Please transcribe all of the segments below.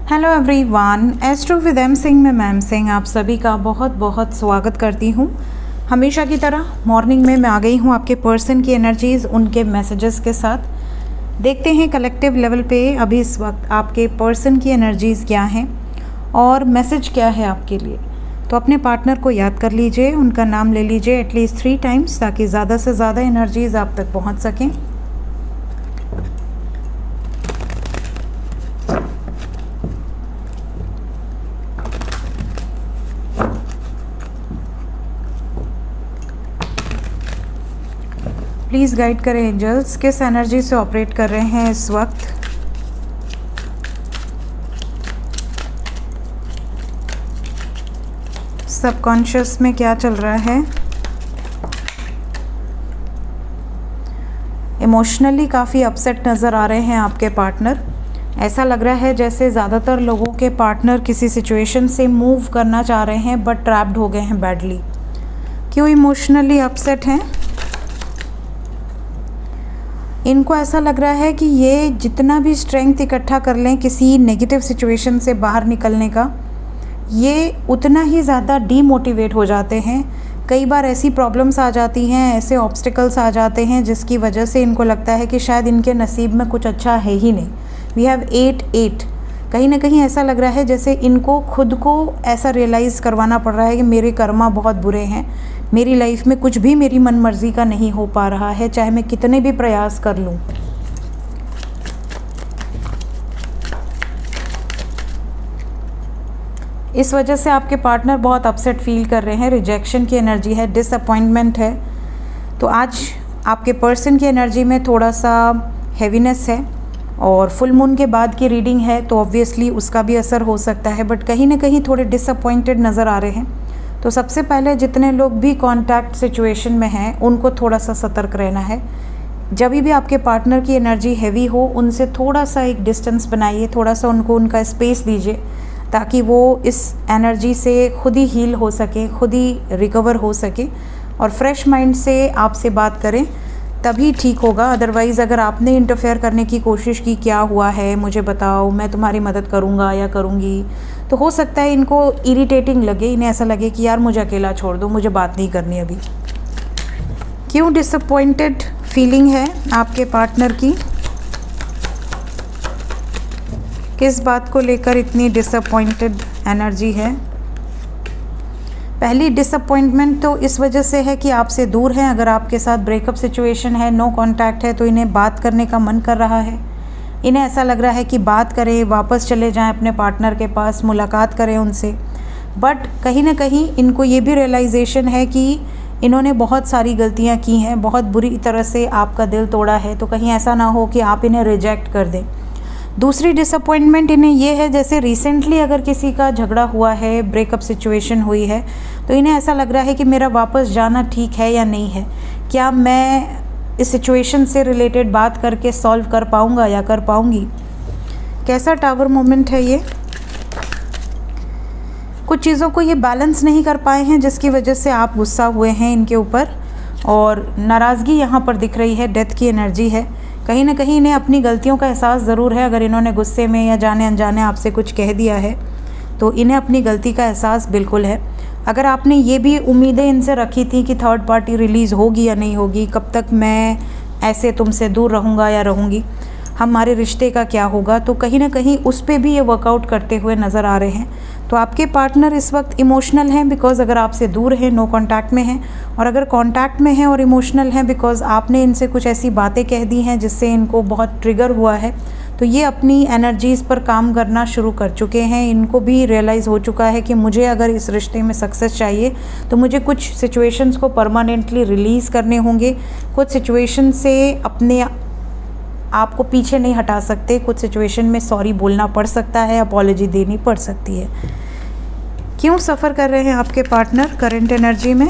Hello everyone, Astro with M Singh में ma'am Singh आप सभी का बहुत बहुत स्वागत करती हूँ। हमेशा की तरह मॉर्निंग में मैं आ गई हूँ आपके पर्सन की एनर्जीज़, उनके मैसेजेस के साथ। देखते हैं कलेक्टिव लेवल पे अभी इस वक्त आपके पर्सन की एनर्जीज़ क्या हैं और मैसेज क्या है आपके लिए। तो अपने पार्टनर को याद कर लीजिए, उनका नाम ले लीजिए एटलीस्ट 3 टाइम्स ताकि ज़्यादा से ज़्यादा एनर्जीज़ आप तक पहुँच सकें। प्लीज़ गाइड करें एंजल्स, किस एनर्जी से ऑपरेट कर रहे हैं इस वक्त। सबकॉन्शियस में क्या चल रहा है। इमोशनली काफ़ी अपसेट नज़र आ रहे हैं आपके पार्टनर। ऐसा लग रहा है जैसे ज़्यादातर लोगों के पार्टनर किसी सिचुएशन से मूव करना चाह रहे हैं बट ट्रैप्ड हो गए हैं बैडली। क्यों इमोशनली अपसेट हैं? इनको ऐसा लग रहा है कि ये जितना भी स्ट्रेंथ इकट्ठा कर लें किसी नेगेटिव सिचुएशन से बाहर निकलने का, ये उतना ही ज़्यादा डीमोटिवेट हो जाते हैं। कई बार ऐसी प्रॉब्लम्स आ जाती हैं, ऐसे ऑब्स्टिकल्स आ जाते हैं जिसकी वजह से इनको लगता है कि शायद इनके नसीब में कुछ अच्छा है ही नहीं। वी हैव 8 कहीं ना कहीं ऐसा लग रहा है जैसे इनको खुद को ऐसा रियलाइज़ करवाना पड़ रहा है कि मेरे कर्मा बहुत बुरे हैं, मेरी लाइफ में कुछ भी मेरी मन मर्जी का नहीं हो पा रहा है, चाहे मैं कितने भी प्रयास कर लूँ। इस वजह से आपके पार्टनर बहुत अपसेट फील कर रहे हैं। रिजेक्शन की एनर्जी है, डिसअपॉइंटमेंट है। तो आज आपके पर्सन की एनर्जी में थोड़ा सा हैवीनेस है और फुल मून के बाद की रीडिंग है तो ऑब्वियसली उसका भी असर हो सकता है, बट कहीं ना कहीं थोड़े डिसअपॉइंटेड नज़र आ रहे हैं। तो सबसे पहले जितने लोग भी कॉन्टैक्ट सिचुएशन में हैं उनको थोड़ा सा सतर्क रहना है। जब भी आपके पार्टनर की एनर्जी हैवी हो उनसे थोड़ा सा एक डिस्टेंस बनाइए, थोड़ा सा उनको उनका स्पेस दीजिए ताकि वो इस एनर्जी से खुद ही हील हो सके, खुद ही रिकवर हो सके और फ्रेश माइंड से आपसे बात करें तभी ठीक होगा। अदरवाइज़ अगर आपने इंटरफेयर करने की कोशिश की, क्या हुआ है मुझे बताओ, मैं तुम्हारी मदद करूँगा या करूँगी, तो हो सकता है इनको इरिटेटिंग लगे, इन्हें ऐसा लगे कि यार मुझे अकेला छोड़ दो, मुझे बात नहीं करनी अभी। क्यों डिसअपॉइंटेड फीलिंग है आपके पार्टनर की? किस बात को लेकर इतनी डिसअपॉइंटेड एनर्जी है? पहली डिसअपॉइंटमेंट तो इस वजह से है कि आपसे दूर हैं। अगर आपके साथ ब्रेकअप सिचुएशन है, नो कांटेक्ट है, तो इन्हें बात करने का मन कर रहा है। इन्हें ऐसा लग रहा है कि बात करें, वापस चले जाएं अपने पार्टनर के पास, मुलाकात करें उनसे। बट कहीं ना कहीं इनको ये भी रियलाइजेशन है कि इन्होंने बहुत सारी गलतियां की हैं, बहुत बुरी तरह से आपका दिल तोड़ा है, तो कहीं ऐसा ना हो कि आप इन्हें रिजेक्ट कर दें। दूसरी डिसअपॉइंटमेंट इन्हें ये है जैसे रिसेंटली अगर किसी का झगड़ा हुआ है, ब्रेकअप सिचुएशन हुई है, तो इन्हें ऐसा लग रहा है कि मेरा वापस जाना ठीक है या नहीं है, क्या मैं इस सिचुएशन से रिलेटेड बात करके सॉल्व कर पाऊँगा या कर पाऊँगी। कैसा टावर मोमेंट है ये? कुछ चीज़ों को ये बैलेंस नहीं कर पाए हैं जिसकी वजह से आप गुस्सा हुए हैं इनके ऊपर और नाराज़गी यहाँ पर दिख रही है। डेथ की एनर्जी है। कहीं ना कहीं इन्हें अपनी गलतियों का एहसास ज़रूर है। अगर इन्होंने गुस्से में या जाने अनजाने आपसे कुछ कह दिया है तो इन्हें अपनी गलती का एहसास बिल्कुल है। अगर आपने ये भी उम्मीदें इनसे रखी थी कि थर्ड पार्टी रिलीज़ होगी या नहीं होगी, कब तक मैं ऐसे तुमसे दूर रहूँगा या रहूँगी, हमारे रिश्ते का क्या होगा, तो कहीं ना कहीं उस पर भी ये वर्कआउट करते हुए नज़र आ रहे हैं। तो आपके पार्टनर इस वक्त इमोशनल हैं बिकॉज़ अगर आपसे दूर हैं, नो कांटेक्ट में हैं, और अगर कांटेक्ट में हैं और इमोशनल हैं बिकॉज़ आपने इनसे कुछ ऐसी बातें कह दी हैं जिससे इनको बहुत ट्रिगर हुआ है। तो ये अपनी एनर्जीज़ पर काम करना शुरू कर चुके हैं। इनको भी रियलाइज़ हो चुका है कि मुझे अगर इस रिश्ते में सक्सेस चाहिए तो मुझे कुछ सिचुएशंस को परमानेंटली रिलीज़ करने होंगे। कुछ सिचुएशन से अपने आपको पीछे नहीं हटा सकते। कुछ सिचुएशन में सॉरी बोलना पड़ सकता है, अपॉलॉजी देनी पड़ सकती है। क्यों सफ़र कर रहे हैं आपके पार्टनर करंट एनर्जी में?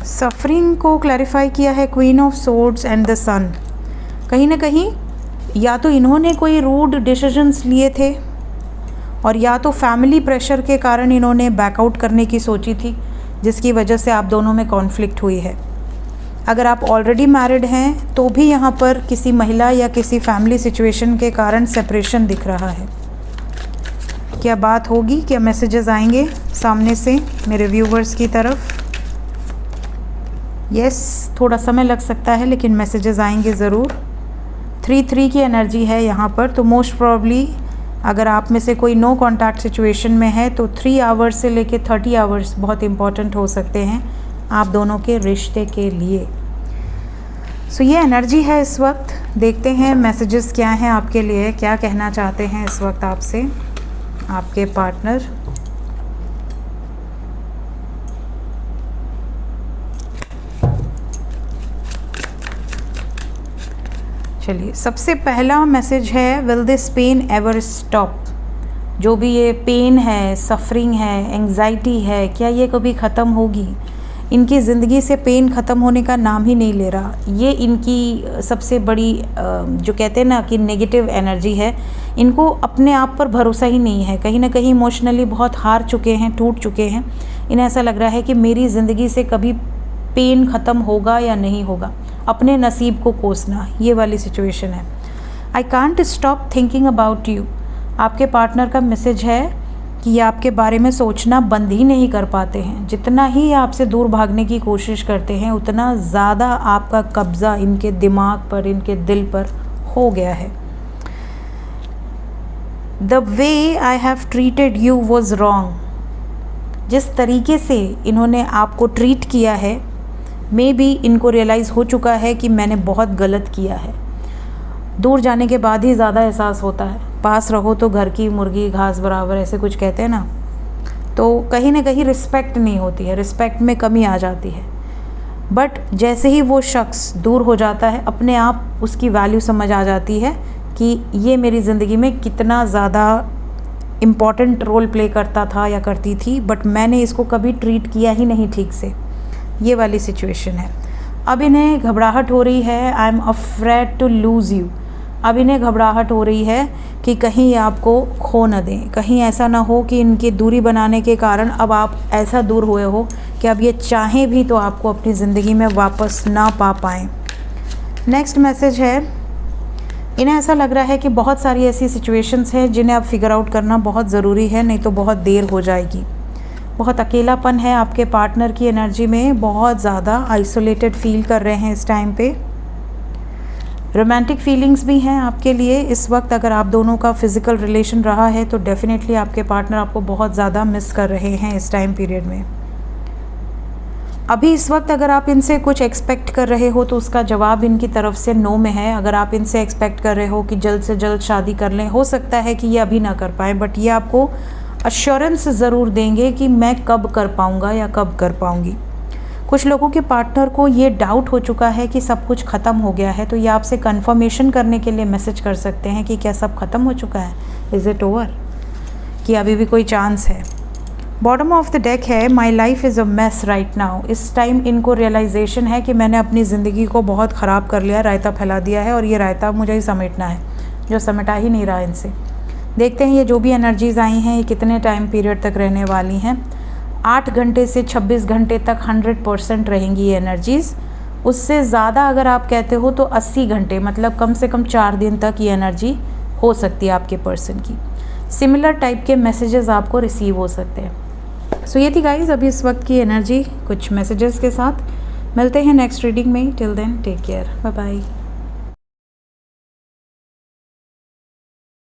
सफरिंग को क्लैरिफाई किया है queen of swords and the sun. कहीं ना कहीं या तो इन्होंने कोई रूड डिसीजंस लिए थे और या तो फैमिली प्रेशर के कारण इन्होंने बैकआउट करने की सोची थी जिसकी वजह से आप दोनों में कॉन्फ्लिक्ट हुई है। अगर आप ऑलरेडी मैरिड हैं तो भी यहाँ पर किसी महिला या किसी फैमिली सिचुएशन के कारण सेपरेशन दिख रहा है। क्या बात होगी, क्या मैसेजेस आएंगे सामने से मेरे व्यूवर्स की तरफ? यस, थोड़ा समय लग सकता है लेकिन मैसेजेस आएंगे ज़रूर। 3-3 की एनर्जी है यहाँ पर, तो मोस्ट प्रॉब्ली अगर आप में से कोई नो कॉन्टैक्ट सिचुएशन में है तो 3 आवर्स से लेके 30 आवर्स बहुत इंपॉर्टेंट हो सकते हैं आप दोनों के रिश्ते के लिए। सो ये एनर्जी है इस वक्त। देखते हैं मैसेजेस क्या हैं आपके लिए, क्या कहना चाहते हैं इस वक्त आपसे आपके पार्टनर। चलिए, सबसे पहला मैसेज है, will this pain ever stop? जो भी ये पेन है, सफरिंग है, एंग्जाइटी है, क्या ये कभी ख़त्म होगी? इनकी ज़िंदगी से पेन ख़त्म होने का नाम ही नहीं ले रहा। ये इनकी सबसे बड़ी जो कहते हैं ना कि नेगेटिव एनर्जी है। इनको अपने आप पर भरोसा ही नहीं है, कहीं ना कहीं इमोशनली बहुत हार चुके हैं, टूट चुके हैं। इन्हें ऐसा लग रहा है कि मेरी ज़िंदगी से कभी पेन ख़त्म होगा या नहीं होगा, अपने नसीब को कोसना, ये वाली सिचुएशन है। I can't stop thinking about you. आपके पार्टनर का मैसेज है कि ये आपके बारे में सोचना बंद ही नहीं कर पाते हैं। जितना ही आपसे दूर भागने की कोशिश करते हैं उतना ज़्यादा आपका कब्ज़ा इनके दिमाग पर, इनके दिल पर हो गया है। The way I have treated you was wrong. जिस तरीके से इन्होंने आपको ट्रीट किया है, मे बी इनको रियलाइज़ हो चुका है कि मैंने बहुत गलत किया है। दूर जाने के बाद ही ज़्यादा एहसास होता है, पास रहो तो घर की मुर्गी घास बराबर, ऐसे कुछ कहते हैं ना। तो कहीं ना कहीं रिस्पेक्ट नहीं होती है, रिस्पेक्ट में कमी आ जाती है। बट जैसे ही वो शख्स दूर हो जाता है, अपने आप उसकी वैल्यू समझ आ जाती है कि ये मेरी ज़िंदगी में कितना ज़्यादा इम्पॉर्टेंट रोल प्ले करता था या करती थी, बट मैंने इसको कभी ट्रीट किया ही नहीं ठीक से। ये वाली सिचुएशन है। अब इन्हें घबराहट हो रही है, I am afraid to lose you. अब इन्हें घबराहट हो रही है कि कहीं ये आपको खो न दें, कहीं ऐसा ना हो कि इनकी दूरी बनाने के कारण अब आप ऐसा दूर हुए हो कि अब ये चाहें भी तो आपको अपनी ज़िंदगी में वापस ना पा पाएँ। नेक्स्ट मैसेज है, इन्हें ऐसा लग रहा है कि बहुत सारी ऐसी सिचुएशंस हैं जिन्हें अब फिगर आउट करना बहुत ज़रूरी है, नहीं तो बहुत देर हो जाएगी। बहुत अकेलापन है आपके पार्टनर की एनर्जी में, बहुत ज़्यादा आइसोलेटेड फील कर रहे हैं इस टाइम पे। रोमांटिक फीलिंग्स भी हैं आपके लिए इस वक्त। अगर आप दोनों का फिज़िकल रिलेशन रहा है तो डेफिनेटली आपके पार्टनर आपको बहुत ज़्यादा मिस कर रहे हैं इस टाइम पीरियड में। अभी इस वक्त अगर आप इनसे कुछ एक्सपेक्ट कर रहे हो तो उसका जवाब इनकी तरफ से नो में है। अगर आप इनसे एक्सपेक्ट कर रहे हो कि जल्द से जल्द शादी कर लें, हो सकता है कि ये अभी ना कर पाएँ, बट ये आपको अश्योरेंस ज़रूर देंगे कि मैं कब कर पाऊँगा या कब कर पाऊँगी। कुछ लोगों के पार्टनर को ये डाउट हो चुका है कि सब कुछ ख़त्म हो गया है, तो ये आपसे कंफर्मेशन करने के लिए मैसेज कर सकते हैं कि क्या सब ख़त्म हो चुका है, इज़ इट ओवर, कि अभी भी कोई चांस है। बॉटम ऑफ द डेक है, my life is a mess right now. इस टाइम इनको रियलाइजेशन है कि मैंने अपनी ज़िंदगी को बहुत ख़राब कर लिया, रायता फैला दिया है और ये रायता मुझे ही समेटना है, जो समेटा ही नहीं रहा इनसे। देखते हैं ये जो भी एनर्जीज़ आई हैं ये कितने टाइम पीरियड तक रहने वाली हैं। 8 घंटे से 26 घंटे तक 100% रहेंगी ये एनर्जीज़। उससे ज़्यादा अगर आप कहते हो तो 80 घंटे, मतलब कम से कम 4 दिन तक ये एनर्जी हो सकती है आपके पर्सन की। सिमिलर टाइप के मैसेजेस आपको रिसीव हो सकते हैं। सो ये थी गाइज अभी इस वक्त की एनर्जी कुछ मैसेजेस के साथ। मिलते हैं नेक्स्ट रीडिंग में। Till then take care, bye bye.